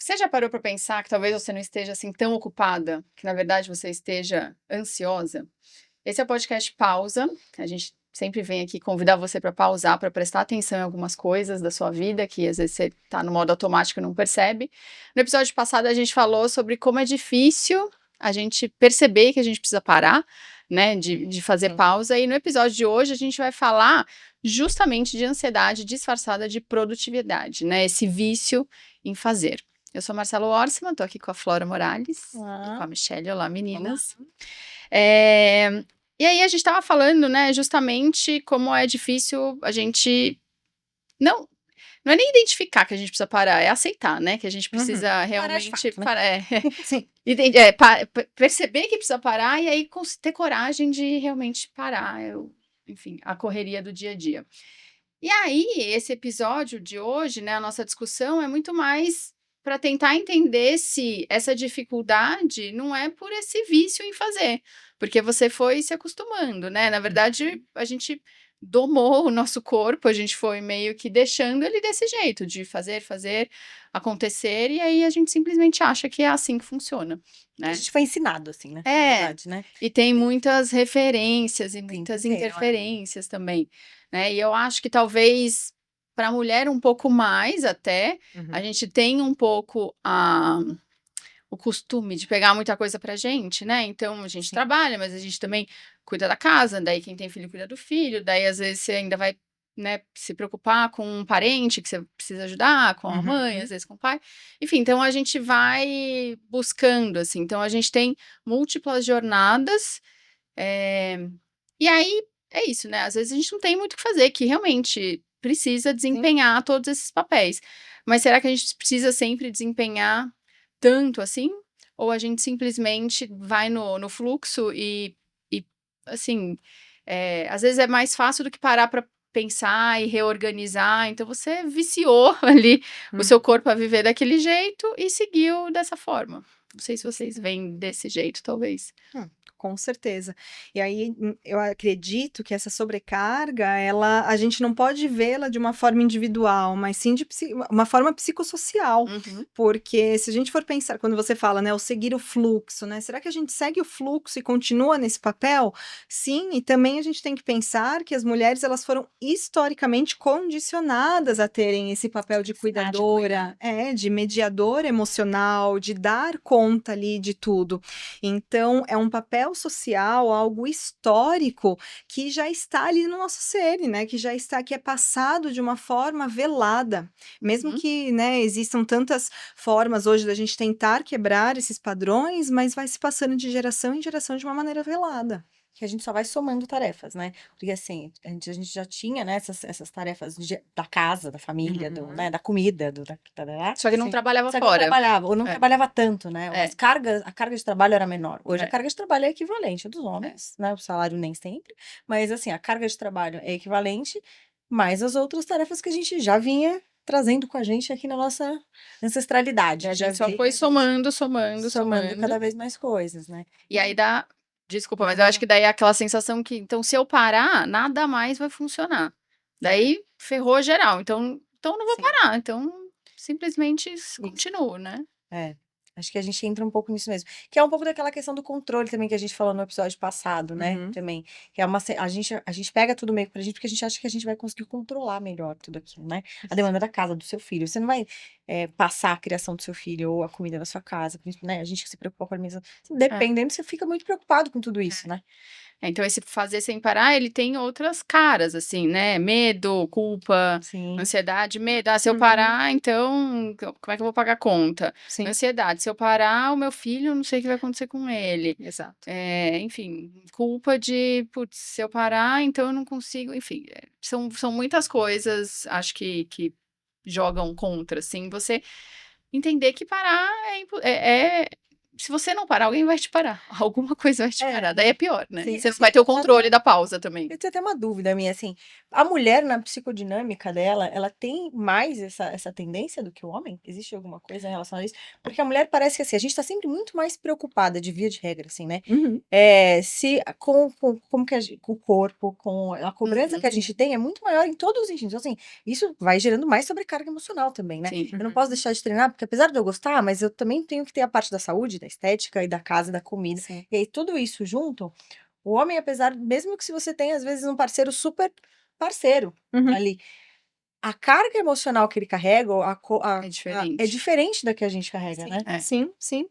Você já parou para pensar que talvez você não esteja assim tão ocupada, que na verdade você esteja ansiosa? Esse é o podcast Pausa. A gente sempre vem aqui convidar você para pausar, para prestar atenção em algumas coisas da sua vida que às vezes você está no modo automático e não percebe. No episódio passado a gente falou sobre como é difícil a gente perceber que a gente precisa parar, né, de fazer Sim. pausa. E no episódio de hoje a gente vai falar justamente de ansiedade disfarçada de produtividade, né, esse vício em fazer. Eu sou Marcelo Orciman, estou aqui com a Flora Morales e com a Michelle. Olá, meninas. E aí a gente estava falando, né, justamente como é difícil a gente não não é nem identificar que a gente precisa parar, é aceitar, né, que a gente precisa Parar de realmente fato, né? parar, Sim. perceber que precisa parar e aí ter coragem de realmente parar, enfim, a correria do dia a dia. E aí, esse episódio de hoje, né, a nossa discussão é muito mais para tentar entender se essa dificuldade não é por esse vício em fazer, porque você foi se acostumando, né? Na verdade, a gente domou o nosso corpo, a gente foi meio que deixando ele desse jeito, de fazer acontecer, e aí a gente simplesmente acha que é assim que funciona, Que a né? gente foi ensinado assim, né? Na É, verdade, né? e tem Tem muitas referências e tem que muitas ter, não é? interferências também, né, e eu acho que talvez para a mulher um pouco mais até, a Uhum. gente tem um pouco o costume de pegar muita coisa pra gente, né, então a gente Sim. trabalha, mas a gente também cuida da casa, daí quem tem filho cuida do filho, daí às vezes você ainda vai, né, se preocupar com um parente que você precisa ajudar, com a mãe, às Uhum. vezes com o pai, enfim, então a gente vai buscando, assim, então a gente tem múltiplas jornadas, e aí é isso, né, às vezes a gente não tem muito o que fazer, que realmente precisa Sim. desempenhar todos esses papéis, mas será que a gente precisa sempre desempenhar tanto assim? Ou a gente simplesmente vai no fluxo e assim, às vezes é mais fácil do que parar para pensar e reorganizar, então você viciou ali o seu Uhum. corpo a viver daquele jeito e seguiu dessa forma. Não sei se vocês veem desse jeito, talvez. Hum, com certeza. E aí, eu acredito que essa sobrecarga, a gente não pode vê-la de uma forma individual, mas sim de uma forma psicossocial. Uhum. Porque se a gente for pensar, quando você fala, né, o seguir o fluxo, né? Será que a gente segue o fluxo e continua nesse papel? Sim, e também a gente tem que pensar que as mulheres, elas foram historicamente condicionadas a terem esse papel de Ensinar de cuidar. cuidadora, de mediadora emocional, de dar conta ali de tudo. Então, é um papel social, algo histórico que já está ali no nosso ser, né? Que já está, que é passado de uma forma velada. Mesmo Uhum. que, né, existam tantas formas hoje da gente tentar quebrar esses padrões, mas vai se passando de geração em geração de uma maneira velada. Que a gente só vai somando tarefas, né? Porque assim, a gente já tinha, né, essas tarefas da casa, da família, Uhum. da comida, Só que não Sim. trabalhava só que não fora. trabalhava, ou não É, trabalhava tanto, né? é, A carga de trabalho era menor. Hoje a é, carga de trabalho é equivalente à dos é. homens, né? O salário nem sempre, mas assim, a carga de trabalho é equivalente, mais as outras tarefas que a gente já vinha trazendo com a gente aqui na nossa E ancestralidade. a Já gente só veio foi somando, somando, somando cada somando. vez mais coisas, né? E aí dá. Desculpa, mas eu Não, acho que daí é aquela sensação que, então, se eu parar, nada mais vai funcionar. Daí ferrou geral. Então não vou Sim. parar. Então, simplesmente isso. continuo, né? É, acho que a gente entra um pouco nisso mesmo. Que é um pouco daquela questão do controle também que a gente falou no episódio passado, né? Uhum. Também. Que é a gente pega tudo meio pra gente porque a gente acha que a gente vai conseguir controlar melhor tudo aquilo, né? A demanda da casa, do seu filho. Você não vai passar a criação do seu filho ou a comida da sua casa, né? A gente que se preocupa com a alimentação. É. Dependendo, você fica muito preocupado com tudo isso, né? Então, esse fazer sem parar, ele tem outras caras, assim, né? Medo, culpa, Sim. ansiedade, medo. Ah, se eu Uhum. parar, então, como é que eu vou pagar a conta? Sim. Ansiedade, se eu parar, o meu filho, não sei o que vai acontecer com ele. Exato. Enfim, culpa de, putz, se eu parar, então eu não consigo. Enfim, são muitas coisas, acho que jogam contra, assim. Você entender que parar se você não parar, alguém vai te parar. Alguma coisa vai te É. parar. Daí é pior, né? Sim, Você não sim. vai ter o controle da pausa também. Eu tenho até uma dúvida minha, assim, a mulher na psicodinâmica dela, ela tem mais essa tendência do que o homem? Existe alguma coisa em relação a isso? Porque a mulher parece que, assim, a gente tá sempre muito mais preocupada, de via de regra, assim, né? Uhum. Se como que com o corpo, com a cobrança que a Uhum. gente tem é muito maior em todos os sentidos. Então, assim, isso vai gerando mais sobrecarga emocional também, né? Sim. Eu não posso deixar de treinar, porque apesar de eu gostar, mas eu também tenho que ter a parte da saúde, da estética e da casa, da comida. Sim. E aí, tudo isso junto, o homem, apesar, mesmo que se você tem, às vezes, um parceiro super parceiro Uhum. ali, a carga emocional que ele carrega, ou É é diferente. diferente da que a gente carrega, Sim, né? É. sim, sim.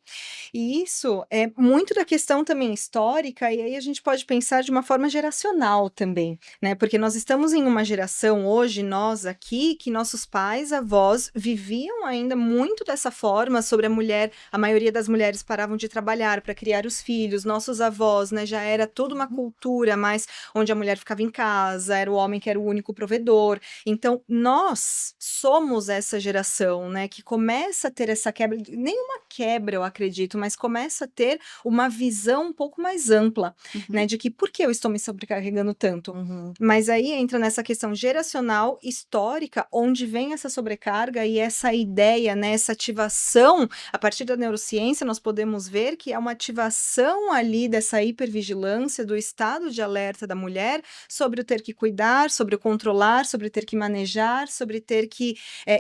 E isso é muito da questão também histórica, e aí a gente pode pensar de uma forma geracional também, né? Porque nós estamos em uma geração hoje, nós aqui, que nossos pais, avós, viviam ainda muito dessa forma sobre a mulher. A maioria das mulheres paravam de trabalhar para criar os filhos, nossos avós, né? Já era toda uma cultura mais onde a mulher ficava em casa, era o homem que era o único provedor. Então, nós somos essa geração, né, que começa a ter essa quebra, nenhuma quebra, eu acredito, mas começa a ter uma visão um pouco mais ampla, Uhum. né, de que por que eu estou me sobrecarregando tanto? Uhum. Mas aí entra nessa questão geracional, histórica, onde vem essa sobrecarga e essa ideia, né, essa ativação, a partir da neurociência, nós podemos ver que é uma ativação ali dessa hipervigilância, do estado de alerta da mulher sobre o ter que cuidar, sobre o controlar, sobre ter que manejar, sobre ter que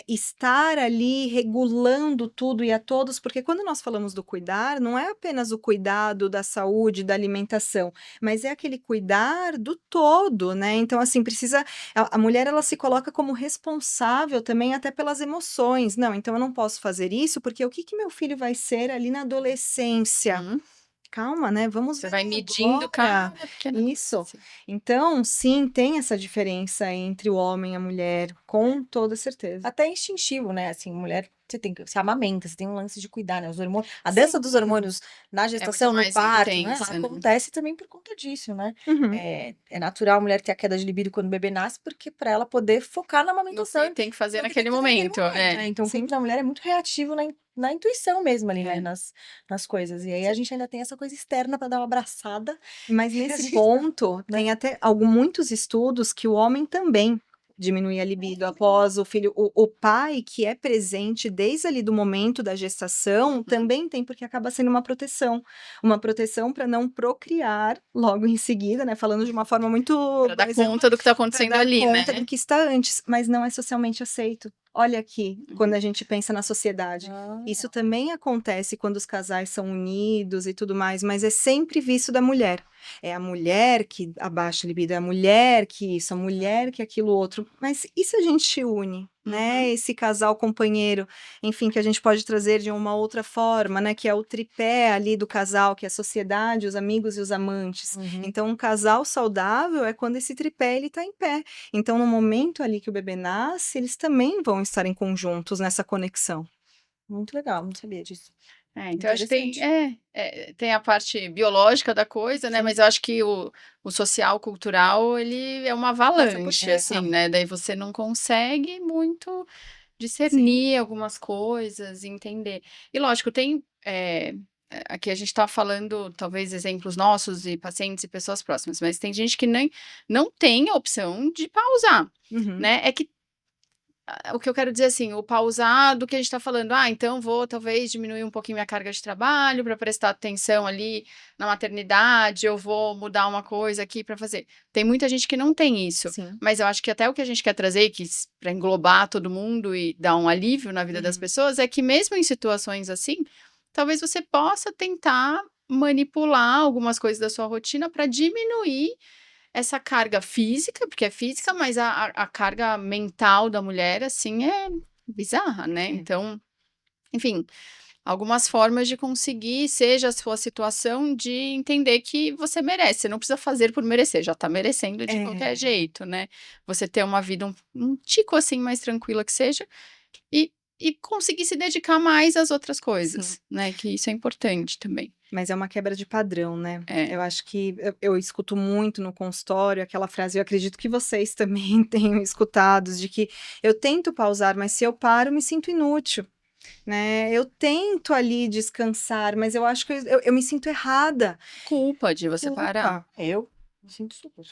estar ali regulando tudo e a todos, porque quando nós falamos do cuidar, não é apenas o cuidado da saúde, da alimentação, mas é aquele cuidar do todo, né? Então, assim, precisa. A mulher, ela se coloca como responsável também até pelas emoções. Não, então eu não posso fazer isso, porque o que que meu filho vai ser ali na adolescência? Uhum. Calma, né? Vamos Você ver vai medindo agora. cada pequena Isso. coisa. Assim. Então, sim, tem essa diferença entre o homem e a mulher, com toda certeza. Até instintivo, né? Assim, mulher, você amamenta, você tem um lance de cuidar, né? Os hormônios, a Sim. dança dos hormônios na É muito gestação, no mais parto, né? intensa, Ela né? acontece também por conta disso, né? Uhum. É natural a mulher ter a queda de libido quando o bebê nasce, porque para ela poder focar na No amamentação, que tem que fazer no que tem naquele que fazer naquele momento. É. né? Então, o Sim. corpo da mulher é muito reativo na intuição mesmo ali, né? É. Nas coisas. E aí a gente ainda tem essa coisa externa para dar uma abraçada. Mas A nesse gente ponto, né? tem até muitos estudos que o homem também diminui a libido após o filho. O pai que é presente desde ali do momento da gestação também tem, porque acaba sendo uma proteção para não procriar logo em seguida, né? Falando de uma forma muito Pra dar exemplo, conta do que tá para acontecendo dar ali, conta né? do que está antes, mas não é socialmente aceito. Olha aqui, quando a gente pensa na sociedade. Isso também acontece quando os casais são unidos e tudo mais, mas é sempre visto da mulher. É a mulher que abaixa a libido, é a mulher que isso, a mulher que aquilo outro. Mas e se a gente se une, né? Esse casal companheiro, enfim, que a gente pode trazer de uma outra forma, né? Que é o tripé ali do casal, que é a sociedade, os amigos e os amantes. Uhum. Então, um casal saudável é quando esse tripé ele tá em pé. Então, no momento ali que o bebê nasce, eles também vão estar em conjuntos nessa conexão. Muito legal, não sabia disso. Então acho que tem, Interessante. tem a parte biológica da coisa, né? Sim. Mas eu acho que o social, cultural, ele é uma avalanche, puxar. assim, né? Daí você não consegue muito discernir algumas coisas, entender. E lógico, tem. Aqui a gente está falando, talvez, exemplos nossos e pacientes e pessoas próximas, mas tem gente que nem não tem a opção de pausar, Uhum. né? É que o que eu quero dizer assim, o pausar do que a gente está falando, então vou talvez diminuir um pouquinho minha carga de trabalho para prestar atenção ali na maternidade, eu vou mudar uma coisa aqui para fazer. Tem muita gente que não tem isso, Sim. mas eu acho que até o que a gente quer trazer, que para englobar todo mundo e dar um alívio na vida das pessoas, é que mesmo em situações assim, talvez você possa tentar manipular algumas coisas da sua rotina para diminuir essa carga física, porque é física, mas a carga mental da mulher, assim, é bizarra, né? Então, enfim, algumas formas de conseguir, seja a sua situação, de entender que você merece. Você não precisa fazer por merecer, já tá merecendo de qualquer jeito, né? Você ter uma vida um tico assim mais tranquila que seja, e conseguir se dedicar mais às outras coisas, né? Que isso é importante também. Mas é uma quebra de padrão, né? É. Eu acho que eu escuto muito no consultório aquela frase, eu acredito que vocês também tenham escutado, de que eu tento pausar, mas se eu paro, me sinto inútil. né? Eu tento ali descansar, mas eu acho que eu me sinto errada. Culpa de você parar. Culpa. Eu me sinto super.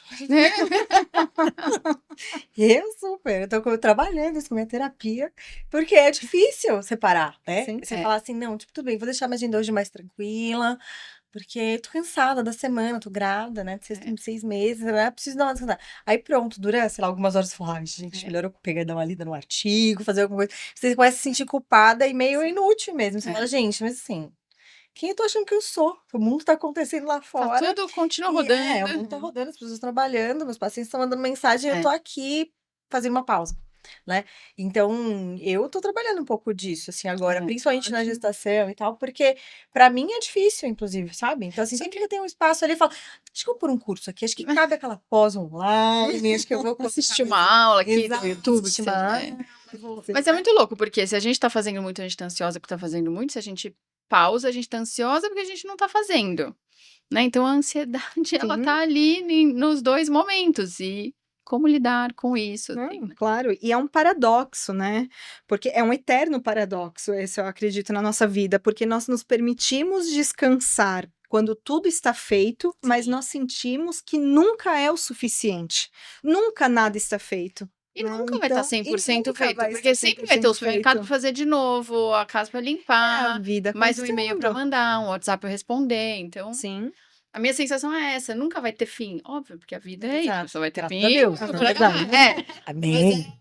Eu super. Eu tô trabalhando isso com minha terapia, porque é difícil separar, né? Sim. Você É. falar assim, não, tipo, tudo bem, vou deixar minha agenda hoje mais tranquila, porque tô cansada da semana, tô grávida, né? De 6 meses, né? Preciso dar uma descansada. Aí pronto, dura, sei lá, algumas horas, você fala, ai, gente, É. melhor eu pegar e dar uma lida no artigo, fazer alguma coisa. Você começa a se sentir culpada e meio inútil mesmo. Você É. fala, gente, mas assim, quem eu tô achando que eu sou? O mundo tá acontecendo lá Tá fora. tudo continua E o rodando. mundo tá rodando, as pessoas trabalhando, meus pacientes estão mandando mensagem, eu É. tô aqui fazendo uma pausa, né? Então, eu tô trabalhando um pouco disso, assim, agora, É. principalmente na Ótimo. gestação e tal, porque pra mim é difícil, inclusive, sabe? Então, assim, Só sempre que eu tenho um espaço ali, eu falo, acho que eu vou por um curso aqui, acho que cabe aquela pós online, acho que eu vou colocar assistir uma mais- aula aqui do Exato, YouTube. Que assistir seja, uma é. aula, vou- Mas é muito louco, porque se a gente tá fazendo muito, a gente tá ansiosa porque tá fazendo muito, se a gente pausa, a gente tá ansiosa porque a gente não tá fazendo, né? Então a ansiedade, ela Sim. tá ali nos dois momentos. E como lidar com isso, assim, Não, né? claro, e é um paradoxo, né? Porque é um eterno paradoxo, esse eu acredito na nossa vida, porque nós nos permitimos descansar quando tudo está feito, mas Sim. nós sentimos que nunca é o suficiente. Nunca nada está feito. E Né? nunca vai estar Então, e 100% nunca feito, vai porque estar sempre vai ter o 100% supermercado pra feito. fazer de novo, a casa pra É a limpar, vida mais um e-mail pra acontecendo. mandar, um WhatsApp pra responder. Então, Sim, a minha sensação é essa, nunca vai ter fim. Óbvio, porque a vida é isso, Exato, só vai ter graças a fim. Deus, é né? verdade. É. Amém.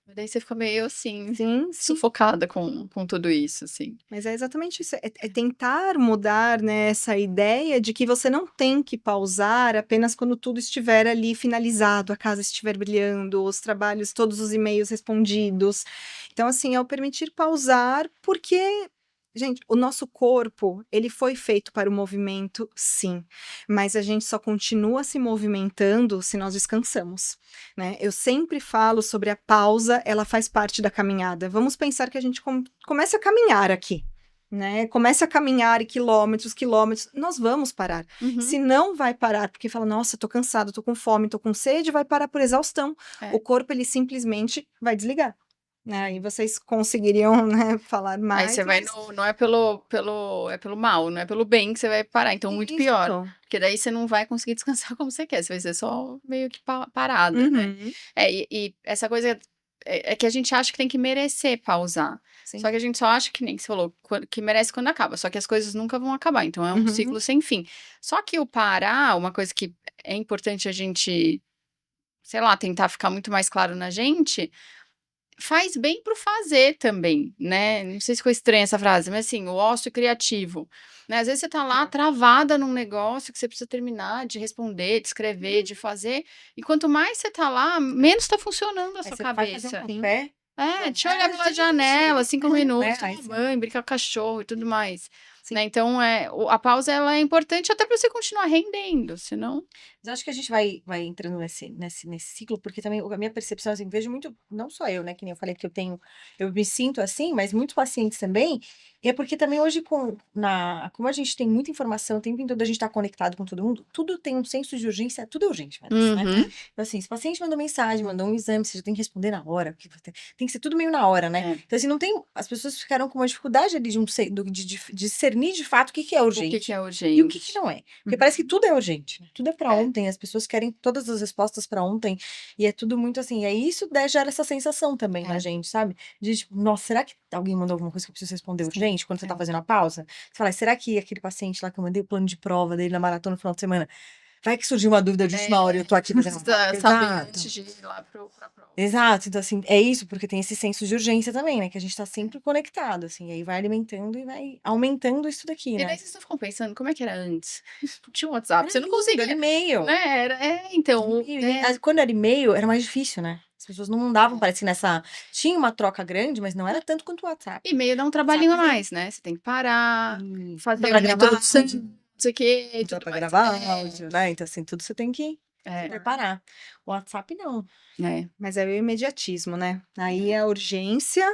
Mas daí você fica meio assim, Sim, sim. sufocada com tudo isso, assim. Mas é exatamente isso, é tentar mudar, né, essa ideia de que você não tem que pausar apenas quando tudo estiver ali finalizado, a casa estiver brilhando, os trabalhos, todos os e-mails respondidos. Então, assim, é o permitir pausar, porque, gente, o nosso corpo, ele foi feito para o movimento, sim, mas a gente só continua se movimentando se nós descansamos, né? Eu sempre falo sobre a pausa, ela faz parte da caminhada. Vamos pensar que a gente comece a caminhar aqui, né? Comece a caminhar e quilômetros, quilômetros, nós vamos parar. Uhum. Se não vai parar, porque fala, nossa, tô cansado, tô com fome, tô com sede, vai parar por exaustão. É. O corpo, ele simplesmente vai desligar. Né? Aí vocês conseguiriam, né, falar Aí mais, você vai mas... não é pelo mal, não é pelo bem que você vai parar, então muito pior. Isso. Porque daí você não vai conseguir descansar como você quer, você vai ser só meio que parada, né. Uhum. E essa coisa é que a gente acha que tem que merecer pausar, Sim. só que a gente só acha que nem você falou, que merece quando acaba, só que as coisas nunca vão acabar, então é um Uhum. ciclo sem fim. Só que o parar, uma coisa que é importante a gente, sei lá, tentar ficar muito mais claro na gente, faz bem pro fazer também, né, não sei se ficou estranha essa frase, mas assim, o ócio criativo, né, às vezes você tá lá travada num negócio que você precisa terminar de responder, de escrever, de fazer, e quanto mais você tá lá, menos tá funcionando a Aí sua você vai fazer cabeça. um Sim. café, Deixa eu olhar pela gente, janela, 5 minutos, Aí tomar você- banho, brincar com o cachorro e tudo mais, Sim. né, então, a pausa ela é importante até pra você continuar rendendo, senão Mas acho que a gente vai entrando nesse ciclo, porque também a minha percepção, assim, vejo muito, não só eu, né, que nem eu falei que eu me sinto assim, mas muitos pacientes também, e é porque também hoje, como a gente tem muita informação, o tempo todo a gente tá conectado com todo mundo, tudo tem um senso de urgência, tudo é urgente, Vanessa, né? Uhum. Então, assim, se o paciente mandou mensagem, mandou um exame, você já tem que responder na hora, porque tem que ser tudo meio na hora, né? É. Então, assim, não tem, as pessoas ficaram com uma dificuldade ali de discernir de fato o que é O urgente. que é E o urgente. que não é? Porque parece que tudo é urgente, né? Tudo é pra É. ontem, as pessoas querem todas as respostas pra ontem, e é tudo muito assim. E aí isso gera essa sensação também na gente, sabe? De tipo, nossa, será que alguém mandou alguma coisa que eu preciso responder urgente quando você tá fazendo a pausa? Você fala, será que aquele paciente lá que eu mandei o plano de prova dele na maratona no final de semana, vai que surgiu uma dúvida de última hora e eu tô aqui fazendo uma pausa? Sabe, Exato. antes de ir lá pra prova. Exato, então assim, é isso, porque tem esse senso de urgência também, né? Que a gente tá sempre conectado, assim, e aí vai alimentando e vai aumentando isso daqui, E né? daí vocês não ficam pensando, como é que era antes? Não tinha um WhatsApp, você não Era conseguia, e-mail. né? Então, Quando era e-mail, era mais difícil, né? As pessoas não mandavam, parece que nessa. Tinha uma troca grande, mas não era tanto quanto o WhatsApp. e-mail dá um trabalhinho a WhatsApp, mais, né? Você tem que parar, fazer pra uma gravar introdução, áudio. não sei o quê, Não dá tudo pra mais. gravar áudio, né? Então, assim, tudo você tem que preparar. O WhatsApp, não. Mas é o imediatismo, né? Aí é a urgência,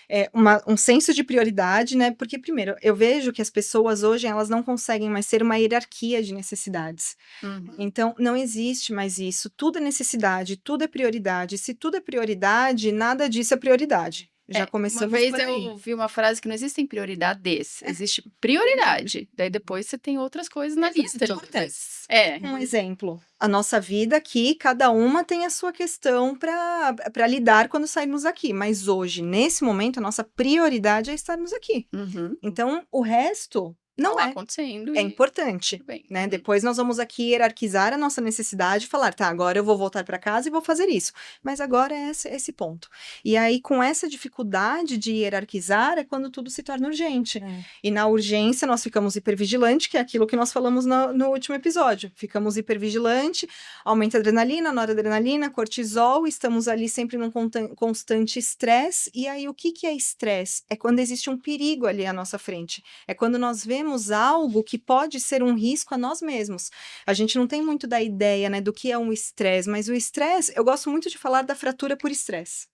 é um senso de prioridade, né? Porque, primeiro, eu vejo que as pessoas hoje, elas não conseguem mais ser uma hierarquia de necessidades. Uhum. Então, não existe mais isso. Tudo é necessidade, tudo é prioridade. Se tudo é prioridade, nada disso é prioridade. Já Uma começamos vez por aí. eu vi uma frase que não existem prioridades, existe prioridade. Daí depois você tem outras coisas na lista. Importantes. Um exemplo. A nossa vida aqui, cada uma tem a sua questão para lidar quando sairmos aqui. Mas hoje, nesse momento, a nossa prioridade é estarmos aqui. Uhum. Então, o resto não Tá lá é. acontecendo. É e importante, tudo bem. né? Depois nós vamos aqui hierarquizar a nossa necessidade e falar, tá, agora eu vou voltar para casa e vou fazer isso. Mas agora é esse ponto. E aí, com essa dificuldade de hierarquizar, é quando tudo se torna urgente. E na urgência, nós ficamos hipervigilante, que é aquilo que nós falamos no último episódio. Ficamos hipervigilante, aumenta a adrenalina, noradrenalina, cortisol, estamos ali sempre num constante estresse. E aí, o que é estresse? É quando existe um perigo ali à nossa frente. É quando nós vemos algo que pode ser um risco a nós mesmos. A gente não tem muito da ideia, né, do que é um estresse, mas o estresse, eu gosto muito de falar da fratura por estresse.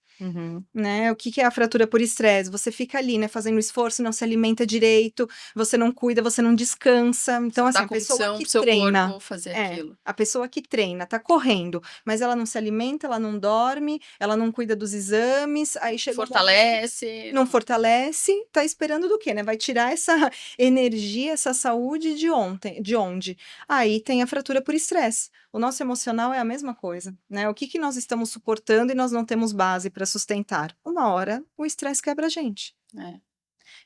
Né? O que é a fratura por estresse? Você fica ali, né, fazendo esforço, não se alimenta direito, você não cuida, você não descansa. Então, assim, Dá a pessoa condição que pro seu treina, corpo fazer aquilo. a pessoa que treina, tá correndo, mas ela não se alimenta, ela não dorme, ela não cuida dos exames, aí chega Fortalece. não fortalece, tá esperando do quê, né? Vai tirar essa energia, essa saúde de onde? Aí tem a fratura por estresse. O nosso emocional é a mesma coisa, né? O que nós estamos suportando e nós não temos base para sustentar? Uma hora o estresse quebra a gente.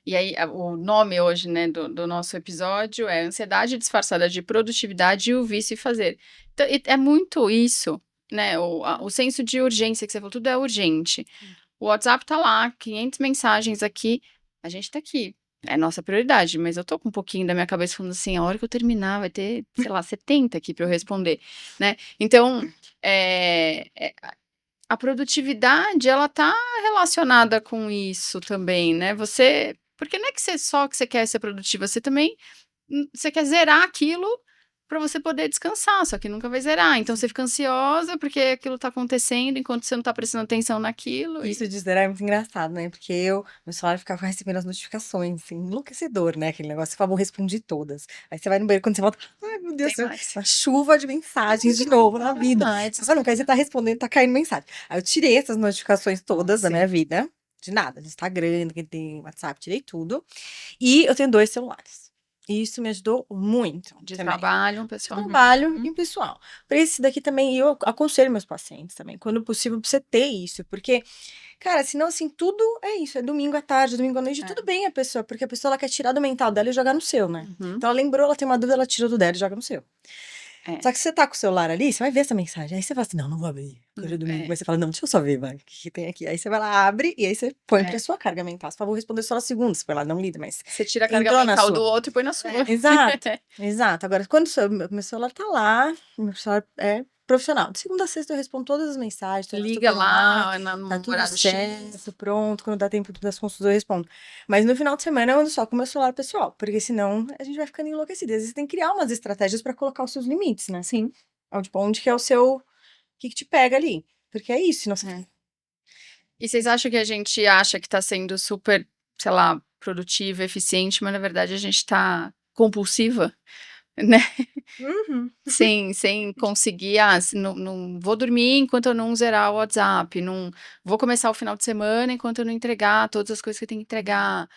E aí, o nome hoje, né, do nosso episódio é Ansiedade Disfarçada de Produtividade e o Vício em Fazer. Então, é muito isso, né? O senso de urgência que você falou, tudo é urgente. O WhatsApp tá lá, 500 mensagens aqui, a gente tá aqui. É nossa prioridade, mas eu tô com um pouquinho da minha cabeça falando assim, a hora que eu terminar vai ter, sei lá, 70 aqui para eu responder, né? Então, a produtividade, ela tá relacionada com isso também, né? Porque não é que você quer ser produtiva, você também, você quer zerar aquilo para você poder descansar, só que nunca vai zerar. Então você fica ansiosa porque aquilo tá acontecendo enquanto você não tá prestando atenção naquilo. Isso de zerar é muito engraçado, né? Porque meu celular ficava recebendo as notificações, assim, enlouquecedor, né? Aquele negócio, você fala, vou responder todas. Aí você vai no banheiro, quando você volta, ai meu Deus, Tem mais. uma chuva de mensagens de novo na vida. Você fala, não, aí você tá respondendo, tá caindo mensagem. Aí eu tirei essas notificações todas da minha vida, de nada, de Instagram, que tem WhatsApp, tirei tudo. E eu tenho 2 celulares. E isso me ajudou muito. De também. trabalho, pessoal. Trabalho e pessoal. Para esse daqui também, eu aconselho meus pacientes também, quando possível, pra você ter isso, porque, cara, senão, assim, tudo é isso, é domingo à tarde, domingo à noite, tudo bem a pessoa, porque a pessoa, ela quer tirar do mental dela e jogar no seu, né? Então, ela lembrou, ela tem uma dúvida, ela tira do dela e joga no seu. Só que você tá com o celular ali, você vai ver essa mensagem, aí você fala assim, não vou abrir, hoje é domingo, mas você fala, não, deixa eu só ver, vai, o que tem aqui? Aí você vai lá, abre, e aí você põe pra sua carga mental, você fala, vou responder só na segunda, você põe lá, não lida, mas... Você tira a carga entrou na mental sua. do outro e põe na sua. Exato, exato. Agora, quando meu celular tá lá, meu celular é profissional. De segunda a sexta eu respondo todas as mensagens, todas Liga super lá, lá, no tá tudo horário certo, X. pronto. Quando dá tempo das consultas eu respondo. Mas no final de semana eu ando só com o meu celular pessoal, porque senão a gente vai ficando enlouquecido. Às vezes você tem que criar umas estratégias pra colocar os seus limites, né? Sim. Onde que é o seu... O que te pega ali? Porque é isso, não E vocês acham que a gente acha que tá sendo super, sei lá, produtiva, eficiente, mas na verdade a gente tá compulsiva, né? Sem conseguir, não vou dormir enquanto eu não zerar o WhatsApp, não vou começar o final de semana enquanto eu não entregar todas as coisas que eu tenho que entregar.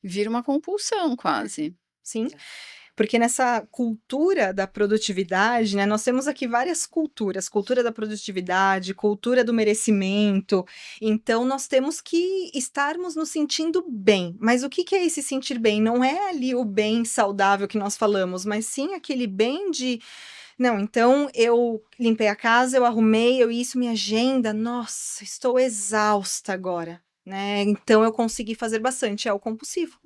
Vira uma compulsão quase. Sim. Porque nessa cultura da produtividade, né, nós temos aqui várias culturas, cultura da produtividade, cultura do merecimento, então nós temos que estarmos nos sentindo bem, mas o que é esse sentir bem? Não é ali o bem saudável que nós falamos, mas sim aquele bem de, não, então eu limpei a casa, eu arrumei, minha agenda, nossa, estou exausta agora. Né? Então eu consegui fazer bastante, é o compulsivo,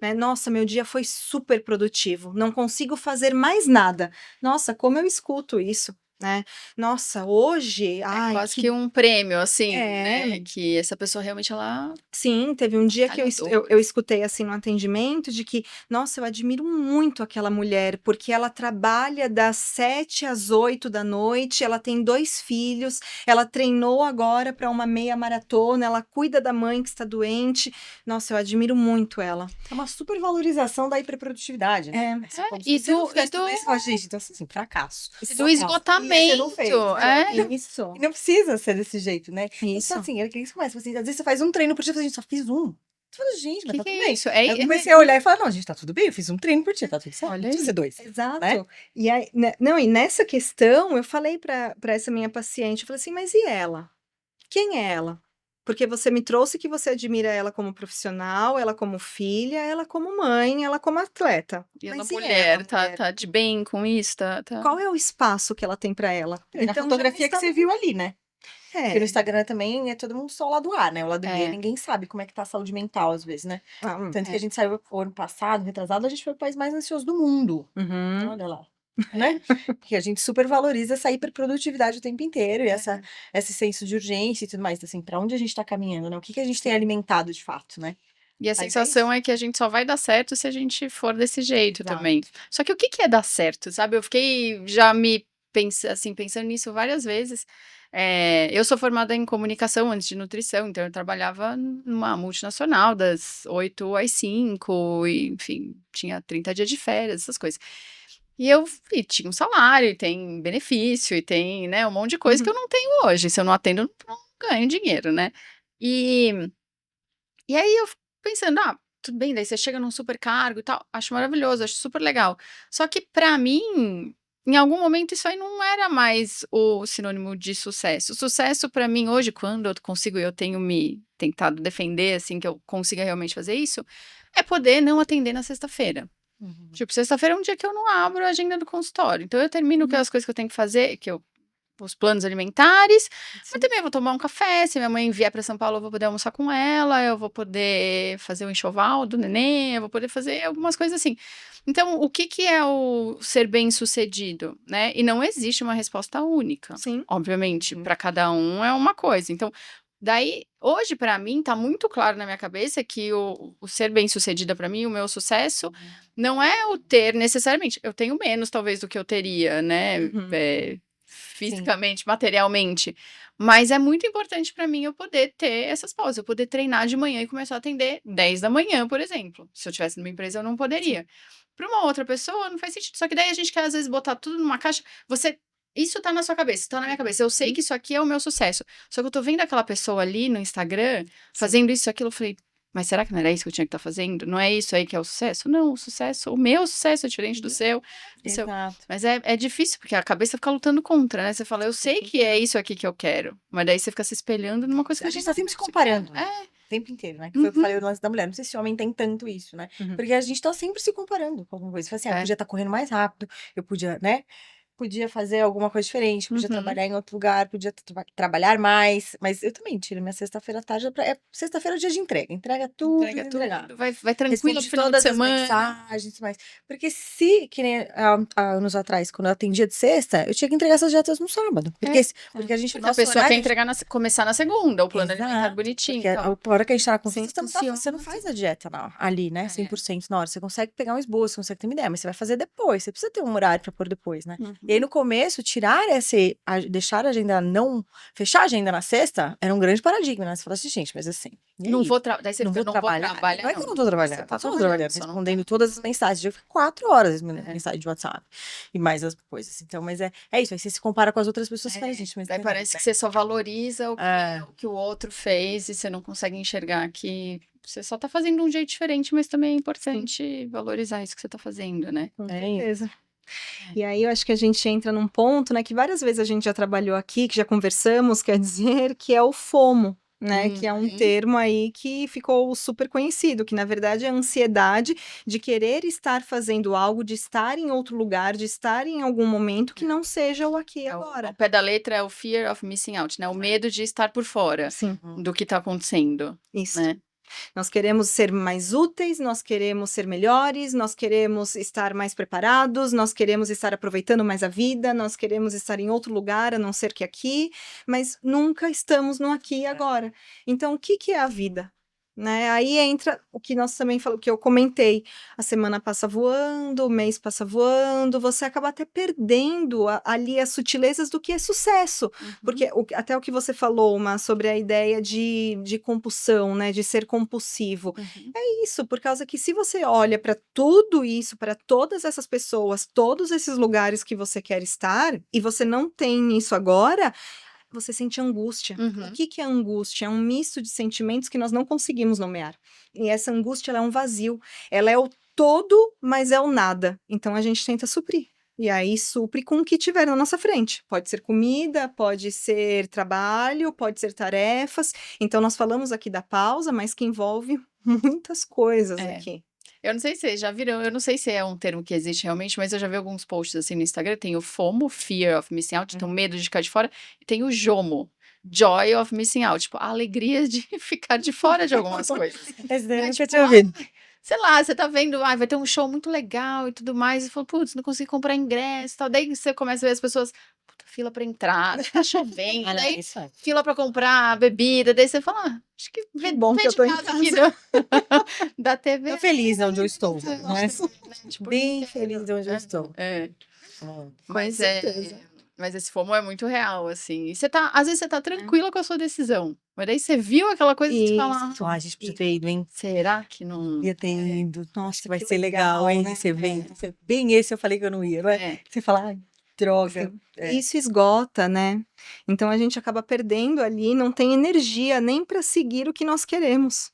né? Nossa, meu dia foi super produtivo, não consigo fazer mais nada. Nossa, como eu escuto isso, né? Nossa, hoje, ai, quase que um prêmio, assim, né? É. Que essa pessoa realmente, ela... Sim, teve um dia que Trabalhador. eu escutei, assim, no atendimento, de que, nossa, eu admiro muito aquela mulher, porque ela trabalha das 7 às 8 da noite, ela tem 2 filhos, ela treinou agora para uma meia maratona, ela cuida da mãe que está doente. Nossa, eu admiro muito ela. É uma super valorização da hiperprodutividade, né? E do Gente, então, assim, fracasso. esgotamento momento. você não fez. Isso. E não precisa ser desse jeito, né? Isso. Então, assim, é que isso começa. Assim, às vezes você faz um treino por dia, a gente só fiz um. Você fala, gente, mas Que tá que tudo é bem. isso? Aí eu comecei a olhar e falar, não, gente, tá tudo bem, eu fiz um treino por dia, tá tudo certo. Olha Não precisa aí. ser dois. Exato. E aí, não, e nessa questão, eu falei para essa minha paciente, eu falei assim, mas e ela? Quem é ela? Porque você me trouxe que você admira ela como profissional, ela como filha, ela como mãe, ela como atleta. E ela Mas mulher, tá, mulher? tá de bem com isso? Tá... Qual é o espaço que ela tem para ela? E na já fotografia que está- você viu ali, né? Porque no É. Instagram também é todo mundo só o lado A, né? O lado B, É. ninguém sabe como é que tá a saúde mental, às vezes, né? Tanto que É. a gente saiu o ano passado, retrasado, a gente foi o país mais ansioso do mundo. Uhum. Olha lá. Né? Porque a gente super valoriza essa hiperprodutividade o tempo inteiro e esse senso de urgência e tudo mais. Assim, pra onde a gente tá caminhando, né? O que que a gente tem alimentado de fato, né? E a Mas é sensação é que a gente só vai dar certo se a gente for desse jeito Exato. também. Só que o que é dar certo, sabe? Eu fiquei já pensando nisso várias vezes. Eu sou formada em comunicação antes de nutrição, então eu trabalhava numa multinacional das 8 às 5, e, enfim, tinha 30 dias de férias, essas coisas. E tinha um salário, e tem benefício, e tem, né, um monte de coisa que eu não tenho hoje. Se eu não atendo, eu não ganho dinheiro, né? E aí eu fico pensando, tudo bem, daí você chega num super cargo e tal, acho maravilhoso, acho super legal. Só que pra mim, em algum momento isso aí não era mais o sinônimo de sucesso. Sucesso pra mim hoje, quando eu tenho me tentado defender, assim, que eu consiga realmente fazer isso, é poder não atender na sexta-feira. Uhum. Tipo, sexta-feira é um dia que eu não abro a agenda do consultório. Então eu termino aquelas coisas que eu tenho que fazer, os planos alimentares, mas também eu vou tomar um café, se minha mãe vier para São Paulo, eu vou poder almoçar com ela, eu vou poder fazer o enxoval do neném, eu vou poder fazer algumas coisas assim. Então, o que é o ser bem-sucedido, né? E não existe uma resposta única. Sim. Obviamente, para cada um é uma coisa. Então, daí, hoje, para mim, tá muito claro na minha cabeça que o ser bem-sucedida para mim, o meu sucesso, não é o ter necessariamente. Eu tenho menos, talvez, do que eu teria, né? Uhum. Fisicamente, materialmente. Mas é muito importante para mim eu poder ter essas pausas, eu poder treinar de manhã e começar a atender 10 da manhã, por exemplo. Se eu tivesse numa empresa, eu não poderia. Para uma outra pessoa, não faz sentido. Só que daí a gente quer, às vezes, botar tudo numa caixa. Isso tá na sua cabeça, tá na minha cabeça. Eu sei que isso aqui é o meu sucesso. Só que eu tô vendo aquela pessoa ali no Instagram fazendo isso, aquilo. Eu falei, mas será que não era isso que eu tinha que estar fazendo? Não é isso aí que é o sucesso? Não, o meu sucesso é diferente do seu. Exato. Mas é difícil, porque a cabeça fica lutando contra, né? Você fala, eu sei que é isso aqui que eu quero. Mas daí você fica se espelhando numa coisa que A gente tá sempre se comparando. O tempo inteiro, né? Que foi o que eu falei do lance da mulher. Não sei se homem tem tanto isso, né? Porque a gente tá sempre se comparando com alguma coisa. Você fala assim, eu podia estar correndo mais rápido, eu podia, né? Podia fazer alguma coisa diferente, podia trabalhar em outro lugar, podia trabalhar mais. Mas eu também tiro minha sexta-feira à tarde. Sexta-feira é dia de entrega. Entrega tudo. Entrega tem que entregar. tudo. Vai tranquilo no Responde final de todas as semana. mensagens e mais. Porque que nem há anos atrás, quando eu atendia de sexta, eu tinha que entregar essas dietas no sábado. Porque a gente, Porque a pessoa quer entregar começar na segunda, o plano alimentar Exato, bonitinho. porque Então. a hora que a gente tá na consulta, funciona, você não faz a dieta ali, né? 100% na hora. Você consegue pegar um esboço, você consegue ter uma ideia, mas você vai fazer depois. Você precisa ter um horário pra pôr depois, né? E aí, no começo, deixar a agenda fechar a agenda na sexta, era um grande paradigma, né? Você fala assim, gente, mas assim, Não vou daí você não fica, vou não trabalhar. vou trabalhar. Não é que eu não tô trabalhando, Você eu tá tô trabalhando, só não respondendo todas as mensagens. Eu fico 4 horas mensagem de WhatsApp e mais as coisas. Então, mas é isso. Aí você se compara com as outras pessoas e fala, gente, mas. Daí parece que você só valoriza o que o outro fez e você não consegue enxergar que você só tá fazendo de um jeito diferente, mas também é importante valorizar isso que você tá fazendo, né? Com certeza. E aí eu acho que a gente entra num ponto, né, que várias vezes a gente já trabalhou aqui, que já conversamos, quer dizer, que é o FOMO, né, que é um termo aí que ficou super conhecido, que na verdade é a ansiedade de querer estar fazendo algo, de estar em outro lugar, de estar em algum momento que não seja o aqui e agora. O pé da letra é o fear of missing out, né? O medo de estar por fora do que tá acontecendo. Isso. Né? Nós queremos ser mais úteis, nós queremos ser melhores, nós queremos estar mais preparados, nós queremos estar aproveitando mais a vida, nós queremos estar em outro lugar, a não ser que aqui, mas nunca estamos no aqui e agora. Então, o que é a vida? né? Aí entra o que nós também falamos, que eu comentei. A semana passa voando, o mês passa voando, você acaba até perdendo ali as sutilezas do que é sucesso. Uhum. Porque até o que você falou, Uma, sobre a ideia de compulsão, né? De ser compulsivo. Uhum. É isso, por causa que se você olha para tudo isso, para todas essas pessoas, todos esses lugares que você quer estar, e você não tem isso agora, você sente angústia. O Uhum. que é angústia? É um misto de sentimentos que nós não conseguimos nomear. E essa angústia, ela é um vazio. Ela é o todo, mas é o nada. Então a gente tenta suprir. E aí supre com o que tiver na nossa frente. Pode ser comida, pode ser trabalho, pode ser tarefas. Então nós falamos aqui da pausa, mas que envolve muitas coisas É. aqui. Eu não sei se vocês já viram, eu não sei se é um termo que existe realmente, mas eu já vi alguns posts assim no Instagram, tem o FOMO, Fear of Missing Out, então medo de ficar de fora, e tem o JOMO, Joy of Missing Out, tipo, a alegria de ficar de fora de algumas coisas. Esse daí eu Né, nunca tipo, tinha ouvido. sei lá, você tá vendo, vai ter um show muito legal e tudo mais, e fala, putz, não consegui comprar ingresso e tal. Daí você começa a ver as pessoas, puta, fila pra entrar, tá chovendo, Ah, não, daí isso é. fila pra comprar bebida, daí você fala, acho que vê, bom vê que eu de tô em casa aqui da TV. Tô feliz onde eu estou, né? Tipo, Bem inteiro. feliz onde eu estou. É, Hum. mas certeza. mas esse FOMO é muito real, assim. E você tá, às vezes você tá tranquila com a sua decisão, mas daí você viu aquela coisa e você fala, Isso, a gente podia ter ido, hein? será que não... Podia ter ido. Nossa, vai que ser legal, legal, hein? né? Esse evento. Bem esse eu falei que eu não ia, né? É, Você fala, ai, droga. Isso esgota, né? Então a gente acaba perdendo ali, não tem energia nem para seguir o que nós queremos.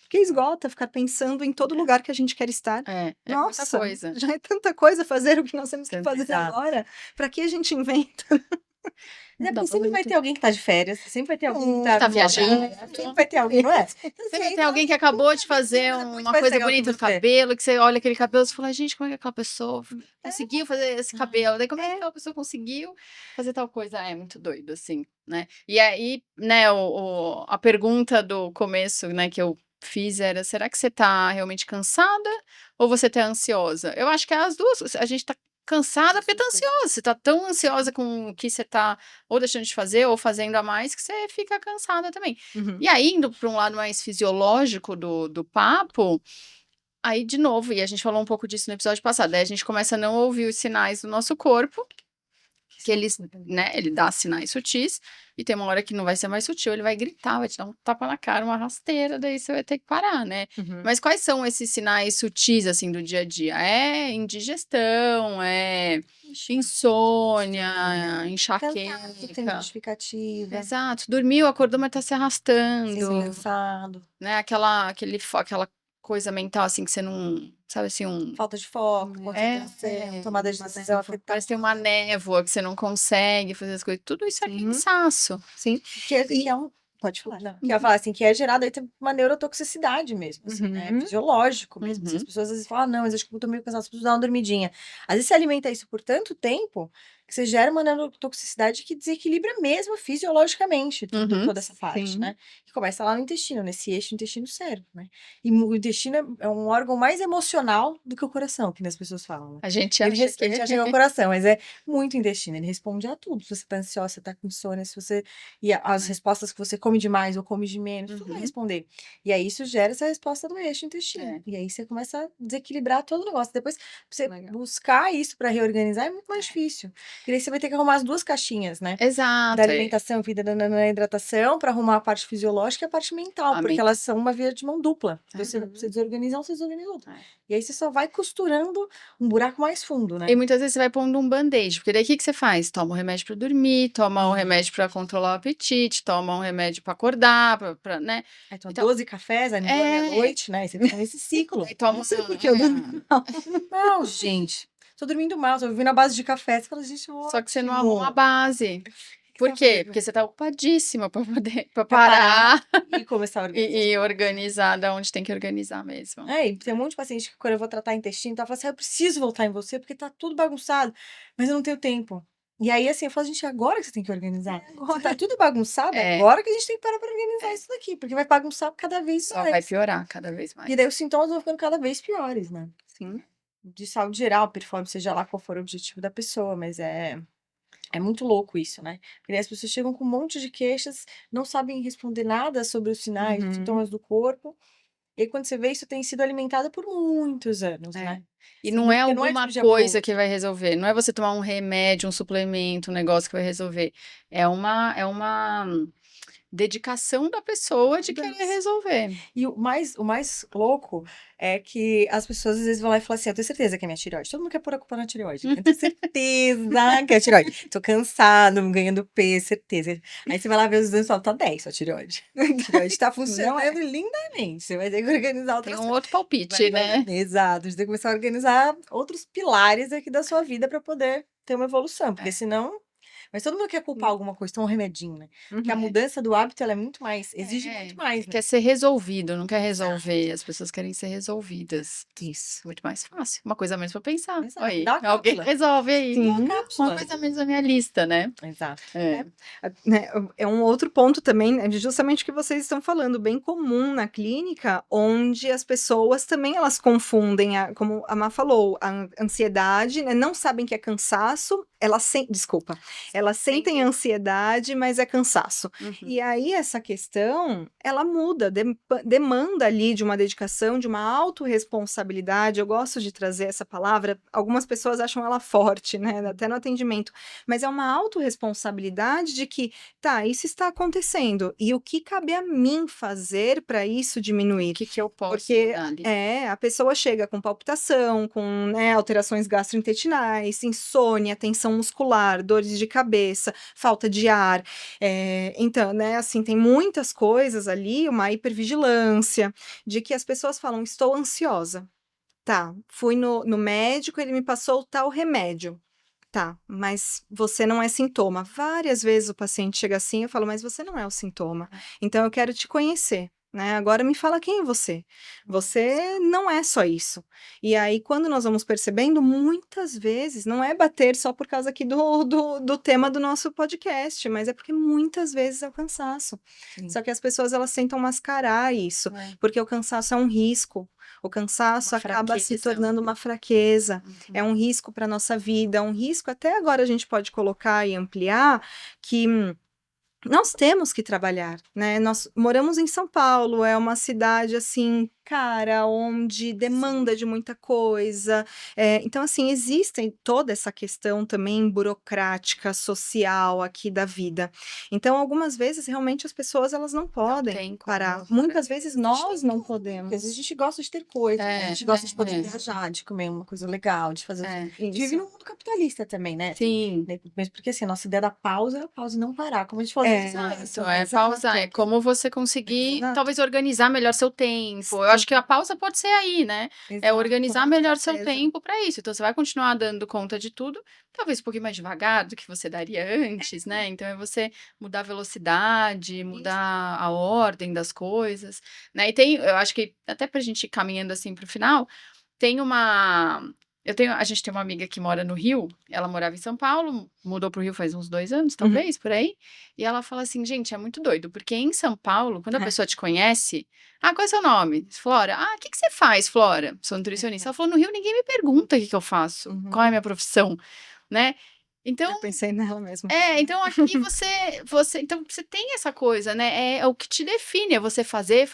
Porque esgota ficar pensando em todo lugar que a gente quer estar. é muita Nossa, coisa. já é tanta coisa fazer o que nós temos que fazer Exato. agora. Para que a gente inventa? É Dá porque pra sempre fazer vai tudo. ter alguém que tá de férias, sempre vai ter alguém que Tá tá viajando. sempre vai ter alguém, não é? Sempre tem alguém que acabou de fazer Depois uma vai coisa chegar o que bonita no você. cabelo, que você olha aquele cabelo e você fala, gente, como é que aquela pessoa conseguiu fazer esse cabelo? Daí como é que aquela pessoa conseguiu fazer tal coisa? É muito doido, assim, né? E aí, né, a pergunta do começo, né, que eu fiz era, será que você tá realmente cansada ou você tá ansiosa? Eu acho que é as duas, a gente tá cansada porque tá ansiosa, você tá tão ansiosa com o que você tá ou deixando de fazer ou fazendo a mais que você fica cansada também. Uhum. E aí, indo para um lado mais fisiológico do papo, aí de novo, e a gente falou um pouco disso no episódio passado, aí a gente começa a não ouvir os sinais do nosso corpo, que eles, né, ele dá sinais sutis, e tem uma hora que não vai ser mais sutil, ele vai gritar, vai te dar um tapa na cara, uma rasteira, daí você vai ter que parar, né? Uhum. Mas quais são esses sinais sutis, assim, do dia a dia? É indigestão, é insônia, Cansaço, enxaqueca. tem justificativa, Exato, dormiu, acordou, mas tá se se arrastando, cansado, né? Aquela coisa mental assim que você não, sabe assim, falta de foco, é, concentração, tomada de decisão afetada. parece que tem uma névoa que você não consegue fazer as coisas. Tudo isso é Sim. cansaço. Sim. Que é um. Pode falar, não. Que eu ia falar assim, que é gerado aí tem uma neurotoxicidade mesmo, assim, né? Uhum. Fisiológico mesmo. Assim, Uhum. as pessoas às vezes falam, ah, não, mas acho que eu tô meio cansada, preciso dar uma dormidinha. Às vezes você alimenta isso por tanto tempo que você gera uma neurotoxicidade que desequilibra mesmo fisiologicamente toda essa parte, Sim. né? E começa lá no intestino, nesse eixo intestino-cérebro, né? E o intestino é um órgão mais emocional do que o coração, que as pessoas falam, né? A gente Ele acha a gente acha que é o coração, mas é muito intestino. Ele responde a tudo. Se você tá ansiosa, se você tá com insônia, se você. E as respostas que você come demais ou come de menos, tudo vai Uhum. responder. E aí isso gera essa resposta do eixo intestino. É. E aí você começa a desequilibrar todo o negócio. Depois, você Legal. buscar isso para reorganizar é muito mais difícil. Porque aí você vai ter que arrumar as duas caixinhas, né? Exato. Da alimentação, vida da hidratação, para arrumar a parte fisiológica e a parte mental, A porque mente. elas são uma via de mão dupla. É. Você desorganiza um, você desorganiza outro. É. E aí você só vai costurando um buraco mais fundo, né? E muitas vezes você vai pondo um band-aid, porque daí o que você faz? Toma um remédio para dormir, toma um remédio para controlar o apetite, toma um remédio para acordar, pra, né? Aí toma Então, 12 cafés, aí não dorme à noite, né? Aí você fica nesse ciclo. Aí toma porque eu durmo Não, gente. Tô dormindo mal, tô vivendo à base de café. Você fala, gente, Só que você não ótimo. arruma a base. Por quê? Porque você tá ocupadíssima para poder pra Pra parar E começar a organizar. e organizar da onde tem que organizar mesmo. É, e tem um monte de paciente que quando eu vou tratar intestino, tá falando assim, eu preciso voltar em você porque tá tudo bagunçado, mas eu não tenho tempo. E aí, assim, eu falo, gente, agora que você tem que organizar. Se tá tudo bagunçado, É. agora que a gente tem que parar pra organizar isso daqui, porque vai bagunçar cada vez Só mais. vai piorar cada vez mais. E daí os sintomas vão ficando cada vez piores, né? Sim. De saúde geral, performance, seja lá qual for o objetivo da pessoa, mas é É muito louco isso, né? Porque daí as pessoas chegam com um monte de queixas, não sabem responder nada sobre os sinais, os Uhum. sintomas do corpo. E aí, quando você vê, isso tem sido alimentado por muitos anos, É. né? E Sim, não é porque não é de alguma um dia para o coisa que outro. vai resolver, não é você tomar um remédio, um suplemento, um negócio que vai resolver. É uma dedicação da pessoa de querer Mudança. resolver. E o mais louco é que as pessoas às vezes vão lá e falam assim: eu tenho certeza que é minha tireoide. Todo mundo quer pôr a culpa na tireoide. Eu tenho certeza que é a tireoide. Tô cansado, ganhando peso, certeza. Aí você vai lá ver os exames e fala: tá 10 sua tireoide. A tireoide tá Não é. funcionando lindamente. Você vai ter que organizar Tem outras um coisas. outro palpite, né? Exato. Você tem que começar a organizar outros pilares aqui da sua vida para poder ter uma evolução. Porque É. senão. Mas todo mundo quer culpar alguma coisa, então um remedinho, né? Porque a Uhum. mudança do hábito, ela é muito mais, exige muito mais, né? Quer ser resolvido, não quer resolver. As pessoas querem ser resolvidas. Isso. Muito mais fácil. Uma coisa a menos pra pensar. Exato. Aí, Dá uma alguém cápsula. resolve aí. Dá uma Sim. Uma cápsula. coisa a menos na minha lista, né? Exato. É. Né, é um outro ponto também, né, justamente o que vocês estão falando, bem comum na clínica, onde as pessoas também elas confundem, como a Má falou, a ansiedade, né, não sabem que é cansaço, elas sentem ansiedade, mas é cansaço. Uhum. E aí essa questão, ela muda, demanda ali de uma dedicação, de uma autorresponsabilidade, eu gosto de trazer essa palavra, algumas pessoas acham ela forte, né, até no atendimento, mas é uma autorresponsabilidade de que, tá, isso está acontecendo, e o que cabe a mim fazer para isso O diminuir? que eu posso Porque mudar ali? a pessoa chega com palpitação, com, né, alterações gastrointestinais, insônia, tensão muscular, dores de cabeça, falta de ar. Então, né, assim, tem muitas coisas ali, uma hipervigilância, de que as pessoas falam, estou ansiosa. Tá, fui no médico, ele me passou tal remédio. Tá, mas você não é sintoma. Várias vezes o paciente chega assim, eu falo, mas você não é o sintoma. Então eu quero te conhecer, né? Agora me fala quem é você. Você não é só isso. E aí, quando nós vamos percebendo, muitas vezes, não é bater só por causa aqui do tema do nosso podcast, mas é porque muitas vezes é o cansaço. Sim. Só que as pessoas, elas tentam mascarar isso, porque o cansaço é um risco. O cansaço Uma acaba se fraqueza. tornando uma fraqueza. Uhum. É um risco para a nossa vida, é um risco, até agora a gente pode colocar e ampliar, que nós temos que trabalhar, né? Nós moramos em São Paulo, é uma cidade assim, cara, onde demanda de muita coisa. Então, assim, existem toda essa questão também burocrática, social aqui da vida. Então, algumas vezes, realmente, as pessoas elas não podem tem como parar. parar. Muitas vezes nós não Porque às podemos. vezes a gente gosta de ter coisa, né? A gente gosta de poder viajar, de comer uma coisa legal, de fazer. A gente vive Isso. num mundo capitalista também, né? Sim. Mesmo porque assim, a nossa ideia da pausa é a pausa e não parar, como a gente falou. Exato, pausar, é como você conseguir Exato. talvez organizar melhor seu tempo. Eu acho que a pausa pode ser aí, né? É organizar com melhor seu certeza. tempo para isso. Então você vai continuar dando conta de tudo, talvez um pouquinho mais devagar do que você daria antes, né? Então é você mudar a velocidade, mudar a ordem das coisas, né? E eu acho que até pra gente ir caminhando assim pro final, tem a gente tem uma amiga que mora no Rio, ela morava em São Paulo, mudou pro Rio faz uns 2 anos, talvez, por aí, e ela fala assim, gente, é muito doido, porque em São Paulo, quando a pessoa te conhece, qual é seu nome? Flora. O que você faz, Flora? Sou nutricionista. Ela falou, no Rio ninguém me pergunta o que eu faço, qual é a minha profissão, né? Então, Eu pensei nela mesmo. então aqui então você tem essa coisa, né? É o que te define, é você fazer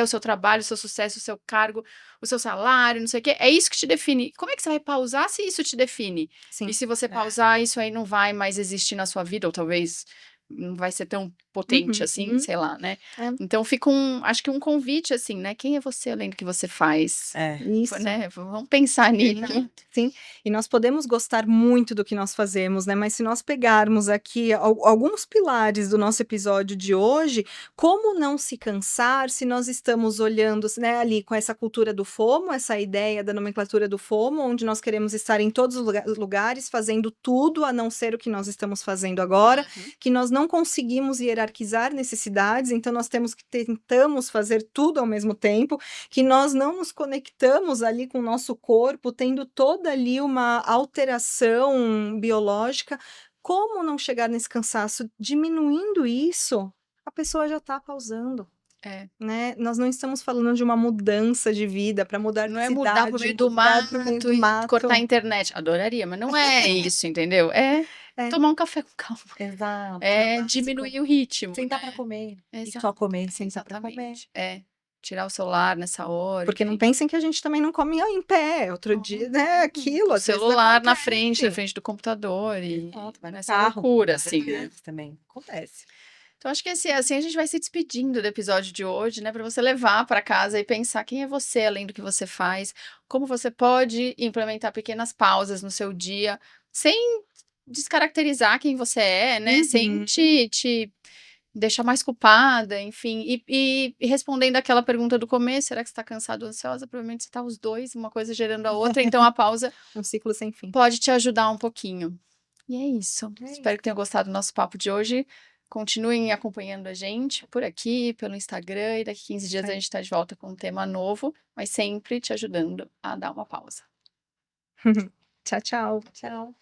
o seu trabalho, o seu sucesso, o seu cargo, o seu salário, não sei o quê. É isso que te define. Como é que você vai pausar se isso te define? Sim. E se você pausar, isso aí não vai mais existir na sua vida, ou talvez não vai ser tão potente assim, sei lá, né? Então fica acho que um convite assim, né? Quem é você além do que você faz? Isso. Né? Vamos pensar nisso. Sim, e nós podemos gostar muito do que nós fazemos, né? Mas se nós pegarmos aqui alguns pilares do nosso episódio de hoje, como não se cansar se nós estamos olhando, né, ali com essa cultura do FOMO, essa ideia da nomenclatura do FOMO, onde nós queremos estar em todos os lugares, fazendo tudo a não ser o que nós estamos fazendo agora, que nós não conseguimos hierarquizar necessidades, então nós tentamos fazer tudo ao mesmo tempo, que nós não nos conectamos ali com o nosso corpo, tendo toda ali uma alteração biológica. Como não chegar nesse cansaço? Diminuindo isso, a pessoa já está pausando. É. né? Nós não estamos falando de uma mudança de vida para mudar de Não é mudar pro cidade, meio do mudar pro meio mato do e cortar a mato. internet. Adoraria, mas não é isso, entendeu? É É. tomar um café com calma. Exato. É básico. diminuir o ritmo, Sentar né? pra comer. E Exato, só comer, sentar pra comer. exatamente. É. Tirar o celular nessa hora, Porque não enfim. pensem que a gente também não come em pé. Outro dia, né, aquilo, O às vezes celular na acontece. frente do computador e Exato, vai no nessa carro. loucura, Às assim, né? vezes também. Acontece. Então, acho que assim a gente vai se despedindo do episódio de hoje, né? Para você levar para casa e pensar quem é você, além do que você faz, como você pode implementar pequenas pausas no seu dia, sem descaracterizar quem você é, né? Sem Uhum. te deixar mais culpada, enfim. E respondendo aquela pergunta do começo, será que você está cansado ou ansiosa? Provavelmente você está os dois, uma coisa gerando a outra, então a pausa Um ciclo sem fim. pode te ajudar um pouquinho. E é isso. É Espero que tenham gostado do nosso papo de hoje. Continuem acompanhando a gente por aqui, pelo Instagram, e daqui 15 dias a Aí. gente está de volta com um tema novo, mas sempre te ajudando a dar uma pausa. Tchau, tchau. Tchau.